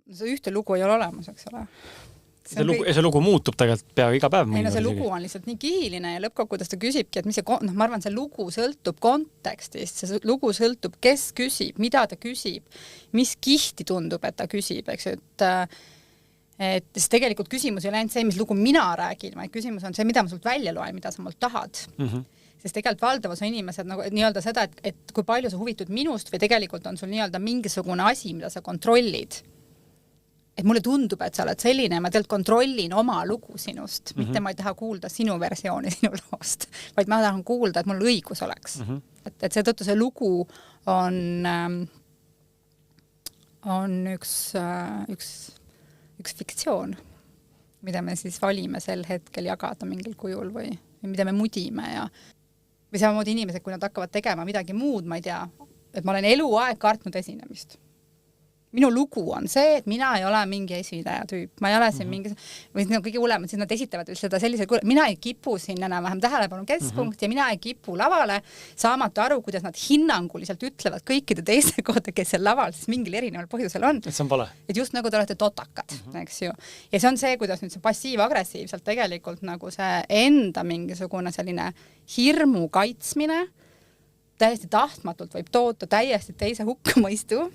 see ühte lugu ei ole olemas, eks ole. See lugu muutub tegelikult peaaegu iga päev. Ei, no see lugu on lihtsalt nii kihiline ja lõppkokkuvõttes ta küsibki, et mis see, ma arvan, see lugu sõltub kontekstist, see lugu sõltub, kes küsib, mida ta küsib, mis kihti tundub, et ta küsib, eks ju, et siis tegelikult küsimus ei ole ainult see, mis lugu mina räägin, vaid küsimus on see, mida ma sult välja loen, mida sa mult tahad. Sest tegelikult valdavas on inimesed nagu nii-öelda seda, et kui palju sa huvitud minust või tegelikult on sul nii-öelda mingisugune asi, mida sa kontrollid. Et mulle tundub, et sa oled selline, ma tegelikult kontrollin oma lugu sinust, mitte ma ei taha kuulda sinu versiooni sinu loost, vaid ma tahan kuulda, et mul õigus oleks. Et seetõttu see lugu on üks fiktsioon, mida me siis valime sel hetkel jagada mingil kujul või mida me mudime ja või samamoodi inimesed, kui nad hakkavad tegema midagi muud, ma ei tea, et ma olen eluaeg kartnud esinemist. Minu lugu on see, et mina ei ole mingi esindaja tüüp. Ma ei ole siin mingi, või kõige hullem, siis nad esitavad seda sellisel kujul. Mina ei kipu siin enam-vähem tähelepanu keskpunkt ja mina ei kipu lavale saamata aru, kuidas nad hinnanguliselt ütlevad kõikide teiste kohta, kes seal laval siis mingil erineval põhjusel on. Et see on vale. Et just nagu te olete totakad, eks ju. Ja see on see, kuidas nüüd see passiiv-agressiivselt tegelikult nagu see enda mingisugune selline hirmu kaitsmine täiesti tahtmatult võib toota täiesti teise hukkamõistu